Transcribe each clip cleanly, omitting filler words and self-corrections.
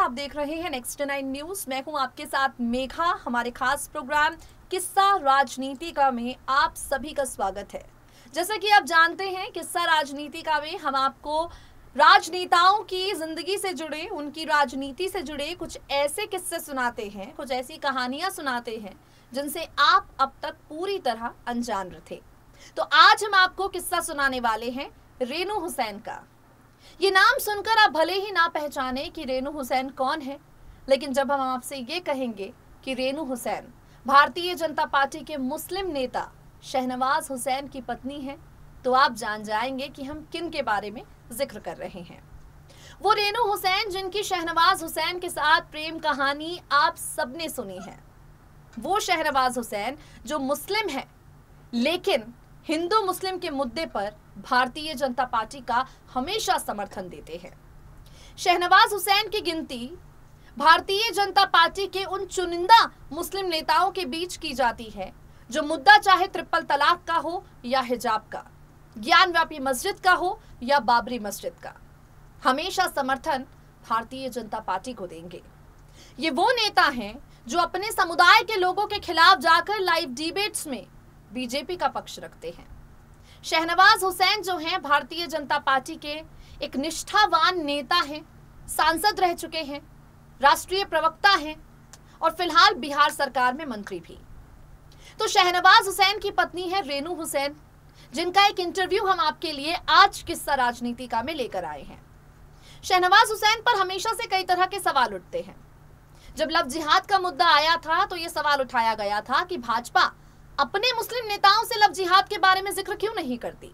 आप देख रहे हैं नेक्स्ट 9 न्यूज। मैं हूं आपके साथ मेघा। हमारे खास प्रोग्राम किस्सा राजनीतिका में आप सभी का स्वागत है। जैसा कि आप जानते हैं, किस्सा राजनीतिका में हम आपको राजनेताओं की जिंदगी से जुड़े, उनकी राजनीति से जुड़े कुछ ऐसे किस्से सुनाते हैं, कुछ ऐसी कहानियां सुनाते हैं जिनसे आप अब तक पूरी तरह अनजान थे। तो आज हम आपको किस्सा सुनाने वाले हैं रेनू हुसैन का। ये नाम सुनकर आप भले ही ना पहचाने कि रेनू हुसैन कौन है, लेकिन जब हम आपसे ये कहेंगे कि रेनू हुसैन भारतीय जनता पार्टी के मुस्लिम नेता शहनवाज हुसैन की पत्नी है, तो आप जान जाएंगे कि हम किन के बारे में जिक्र कर रहे हैं। वो रेनू हुसैन जिनकी शहनवाज हुसैन के साथ प्रेम कहानी आप सबने सुनी है। वो शहनवाज हुसैन जो मुस्लिम है, लेकिन हिंदू मुस्लिम के मुद्दे पर भारतीय जनता पार्टी का हमेशा समर्थन देते हैं। शहनवाज हुसैन की गिनती भारतीय जनता पार्टी के उन चुनिंदा मुस्लिम नेताओं के बीच की जाती है जो मुद्दा चाहे ट्रिपल तलाक का हो या हिजाब का, ज्ञानव्यापी मस्जिद का हो या बाबरी मस्जिद का, हमेशा समर्थन भारतीय जनता पार्टी को देंगे। ये वो नेता हैं जो अपने समुदाय के लोगों के खिलाफ जाकर लाइव डिबेट्स में बीजेपी का पक्ष रखते हैं। शहनवाज हुसैन जो हैं भारतीय जनता पार्टी के एक निष्ठावान नेता हैं, सांसद रह चुके हैं, राष्ट्रीय प्रवक्ता हैं और फिलहाल बिहार सरकार में मंत्री भी। तो शहनवाज हुसैन की पत्नी है रेनू हुसैन, जिनका एक इंटरव्यू हम आपके लिए आज किस्सा राजनीतिका में लेकर आए हैं। शहनवाज हुसैन पर हमेशा से कई तरह के सवाल उठते हैं। जब लव जिहाद का मुद्दा आया था तो यह सवाल उठाया गया था कि भाजपा अपने मुस्लिम नेताओं से लव जिहाद के बारे में जिक्र क्यों नहीं करती।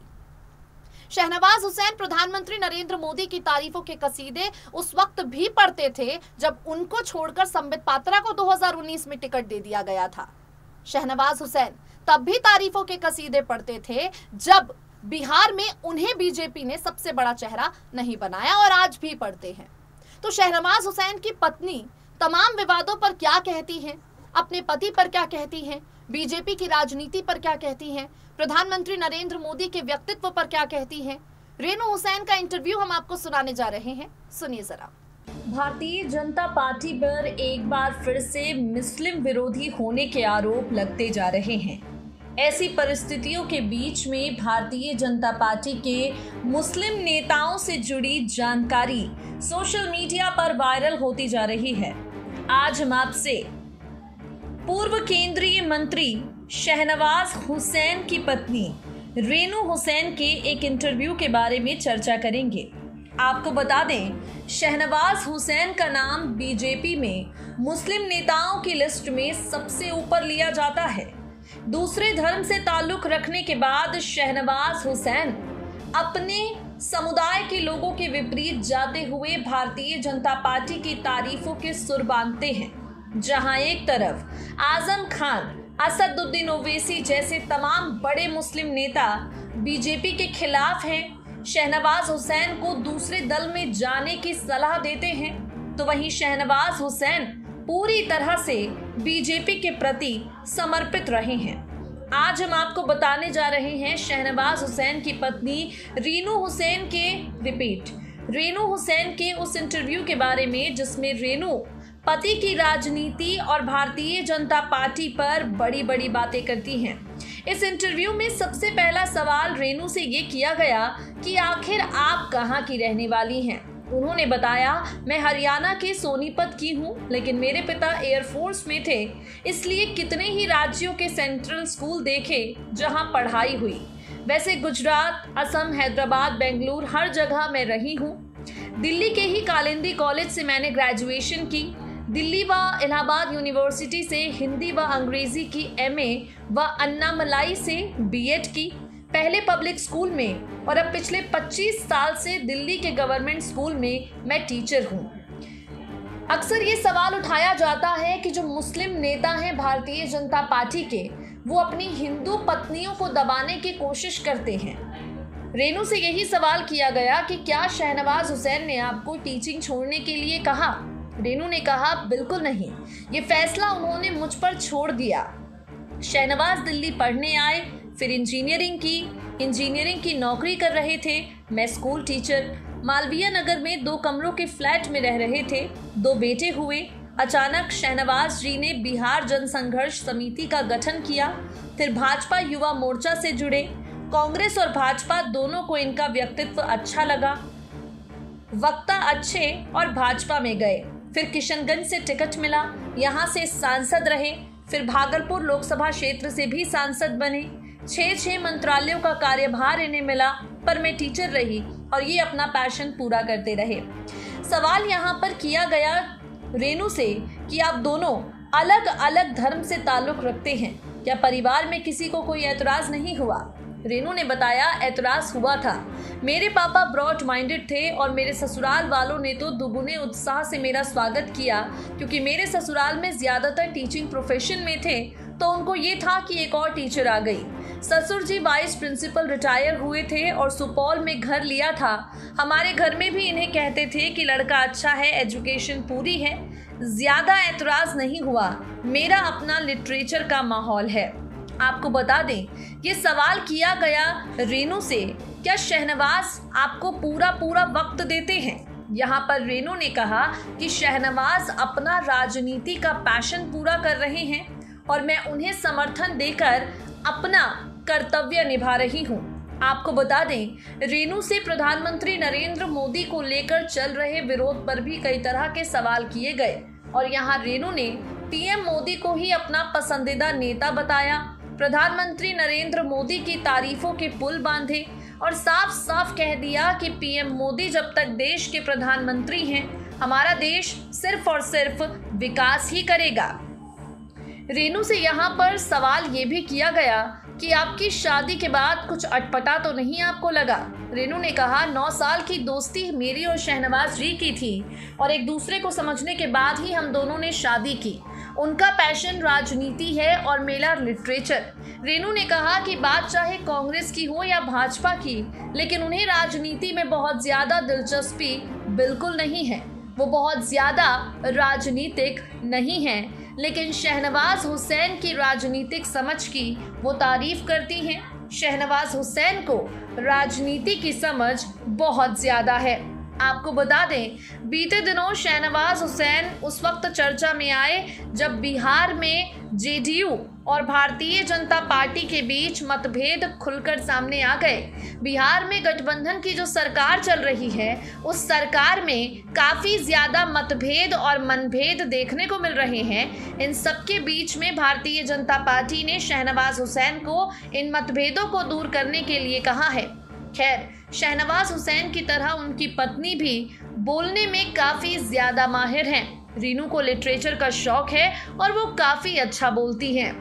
शहनवाज हुसैन प्रधानमंत्री नरेंद्र मोदी की तारीफों के कसीदे उस वक्त भी पढ़ते थे जब उनको छोड़कर संबित पात्रा को 2019 में टिकट दे दिया गया था। शहनवाज हुसैन तब भी तारीफों के कसीदे पढ़ते थे जब बिहार में उन्हें बीजेपी ने सबसे बड़ा चेहरा नहीं बनाया, और आज भी पढ़ते हैं। तो शहनवाज हुसैन की पत्नी तमाम विवादों पर क्या कहती हैं, अपने पति पर क्या कहती हैं, बीजेपी की राजनीति पर क्या कहती हैं, प्रधानमंत्री नरेंद्र मोदी के व्यक्तित्व पर क्या कहती हैं, रेनू हुसैन का इंटरव्यू हम आपको सुनाने जा रहे हैं। सुनिए जरा। भारतीय जनता पार्टी पर एक बार फिर से मुस्लिम विरोधी होने के आरोप लगते जा रहे हैं। ऐसी परिस्थितियों के बीच में भारतीय जनता पार्टी के मुस्लिम नेताओं से जुड़ी जानकारी सोशल मीडिया पर वायरल होती जा रही है। आज हम आपसे पूर्व केंद्रीय मंत्री शहनवाज हुसैन की पत्नी रेनू हुसैन के एक इंटरव्यू के बारे में चर्चा करेंगे। आपको बता दें, शहनवाज हुसैन का नाम बीजेपी में मुस्लिम नेताओं की लिस्ट में सबसे ऊपर लिया जाता है। दूसरे धर्म से ताल्लुक रखने के बाद शहनवाज हुसैन अपने समुदाय के लोगों के विपरीत जाते हुए भारतीय जनता पार्टी की तारीफों के सुर बांधते हैं। जहां एक तरफ आजम खान, असदुद्दीन ओवैसी जैसे तमाम बड़े मुस्लिम नेता बीजेपी के खिलाफ हैं, शहनवाज हुसैन को दूसरे दल में जाने की सलाह देते हैं, तो वहीं शहनवाज हुसैन पूरी तरह से बीजेपी के प्रति समर्पित रहे हैं। आज हम आपको बताने जा रहे हैं शहनवाज हुसैन की पत्नी रेनू हुसैन के रेनू हुसैन के उस इंटरव्यू के बारे में जिसमें रेनू पति की राजनीति और भारतीय जनता पार्टी पर बड़ी बड़ी बातें करती हैं। इस इंटरव्यू में सबसे पहला सवाल रेनू से ये किया गया कि आखिर आप कहाँ की रहने वाली हैं। उन्होंने बताया, मैं हरियाणा के सोनीपत की हूँ, लेकिन मेरे पिता एयरफोर्स में थे, इसलिए कितने ही राज्यों के सेंट्रल स्कूल देखे जहाँ पढ़ाई हुई। वैसे गुजरात, असम, हैदराबाद, बेंगलुरु हर जगह मैं रही हूँ। दिल्ली के ही कालिंदी कॉलेज से मैंने ग्रेजुएशन की। दिल्ली व इलाहाबाद यूनिवर्सिटी से हिंदी व अंग्रेजी की एमए व अन्नामलाई से बीएड की, पहले पब्लिक स्कूल में और अब पिछले 25 साल से दिल्ली के गवर्नमेंट स्कूल में मैं टीचर हूँ। अक्सर ये सवाल उठाया जाता है कि जो मुस्लिम नेता हैं भारतीय जनता पार्टी के, वो अपनी हिंदू पत्नियों को दबाने की कोशिश करते हैं। रेनू से यही सवाल किया गया कि क्या शहनवाज हुसैन ने आपको टीचिंग छोड़ने के लिए कहा। रेनू ने कहा, बिल्कुल नहीं, ये फैसला उन्होंने मुझ पर छोड़ दिया। शहनवाज दिल्ली पढ़ने आए, फिर इंजीनियरिंग की नौकरी कर रहे थे। मैं स्कूल टीचर, मालवीय नगर में 2 कमरों के फ्लैट में रह रहे थे। 2 बेटे हुए। अचानक शहनवाज जी ने बिहार जनसंघर्ष समिति का गठन किया। फिर भाजपा युवा मोर्चा से जुड़े। कांग्रेस और भाजपा दोनों को इनका व्यक्तित्व अच्छा लगा। वक्ता अच्छे और भाजपा में गए। फिर किशनगंज से टिकट मिला, यहाँ से सांसद रहे। फिर भागलपुर लोकसभा क्षेत्र से भी सांसद बने। 6 मंत्रालयों का कार्यभार इन्हें मिला, पर मैं टीचर रही और ये अपना पैशन पूरा करते रहे। सवाल यहाँ पर किया गया रेनू से कि आप दोनों अलग अलग धर्म से ताल्लुक रखते हैं, क्या परिवार में किसी को कोई ऐतराज नहीं हुआ? रेनू ने बताया, ऐतराज हुआ था। मेरे पापा ब्रॉड माइंडेड थे और मेरे ससुराल वालों ने तो दुगुने उत्साह से मेरा स्वागत किया, क्योंकि मेरे ससुराल में ज्यादातर टीचिंग प्रोफेशन में थे, तो उनको ये था कि एक और टीचर आ गई। ससुर जी वाइस प्रिंसिपल रिटायर हुए थे और सुपौल में घर लिया था। हमारे घर में भी इन्हें कहते थे कि लड़का अच्छा है, एजुकेशन पूरी है। ज्यादा ऐतराज नहीं हुआ। मेरा अपना लिटरेचर का माहौल है। आपको बता दें, ये सवाल किया गया रेनू से, क्या शहनवाज आपको पूरा वक्त देते हैं? यहाँ पर रेनू ने कहा कि शहनवाज अपना राजनीति का पैशन पूरा कर रहे हैं और मैं उन्हें समर्थन देकर अपना कर्तव्य निभा रही हूँ। आपको बता दें, रेनू से प्रधानमंत्री नरेंद्र मोदी को लेकर चल रहे विरोध पर भी कई तरह के सवाल किए गए और यहाँ रेनू ने पीएम मोदी को ही अपना पसंदीदा नेता बताया। प्रधानमंत्री नरेंद्र मोदी की तारीफों के पुल बांधे और साफ साफ कह दिया कि पीएम मोदी जब तक देश के प्रधानमंत्री हैं, हमारा देश सिर्फ और सिर्फ विकास ही करेगा। रेनू से यहाँ पर सवाल ये भी किया गया कि आपकी शादी के बाद कुछ अटपटा तो नहीं आपको लगा? रेनू ने कहा, 9 साल की दोस्ती मेरी और शहनवाज जी की थी और एक दूसरे को समझने के बाद ही हम दोनों ने शादी की। उनका पैशन राजनीति है और मेरा लिटरेचर। रेनू ने कहा कि बात चाहे कांग्रेस की हो या भाजपा की, लेकिन उन्हें राजनीति में बहुत ज़्यादा दिलचस्पी बिल्कुल नहीं है। वो बहुत ज़्यादा राजनीतिक नहीं हैं, लेकिन शहनवाज हुसैन की राजनीतिक समझ की वो तारीफ करती हैं। शहनवाज हुसैन को राजनीति की समझ बहुत ज़्यादा है। आपको बता दें, बीते दिनों शहनवाज हुसैन उस वक्त चर्चा में आए जब बिहार में जेडीयू और भारतीय जनता पार्टी के बीच मतभेद खुलकर सामने आ गए। बिहार में गठबंधन की जो सरकार चल रही है, उस सरकार में काफ़ी ज़्यादा मतभेद और मनभेद देखने को मिल रहे हैं। इन सब के बीच में भारतीय जनता पार्टी ने शहनवाज हुसैन को इन मतभेदों को दूर करने के लिए कहा है। खैर, शहनवाज हुसैन की तरह उनकी पत्नी भी बोलने में काफ़ी ज़्यादा माहिर हैं। रेनू को लिटरेचर का शौक है और वो काफ़ी अच्छा बोलती हैं।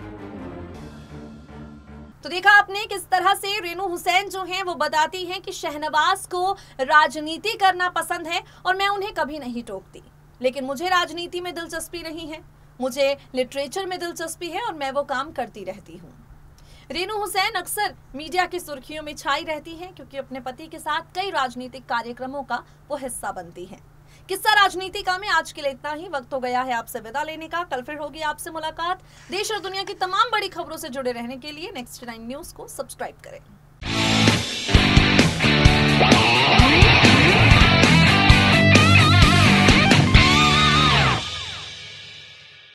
तो देखा आपने किस तरह से रेनू हुसैन जो हैं वो बताती हैं कि शहनवाज को राजनीति करना पसंद है और मैं उन्हें कभी नहीं टोकती, लेकिन मुझे राजनीति में दिलचस्पी नहीं है, मुझे लिटरेचर में दिलचस्पी है और मैं वो काम करती रहती हूँ। रेनू हुसैन अक्सर मीडिया की सुर्खियों में छाई रहती हैं क्योंकि अपने पति के साथ कई राजनीतिक कार्यक्रमों का वो हिस्सा बनती हैं। किस्सा राजनीति का में आज के लिए इतना ही। वक्त हो गया है आपसे विदा लेने का। कल फिर होगी आपसे मुलाकात। देश और दुनिया की तमाम बड़ी खबरों से जुड़े रहने के लिए नेक्स्ट 9 न्यूज़ को सब्सक्राइब करें।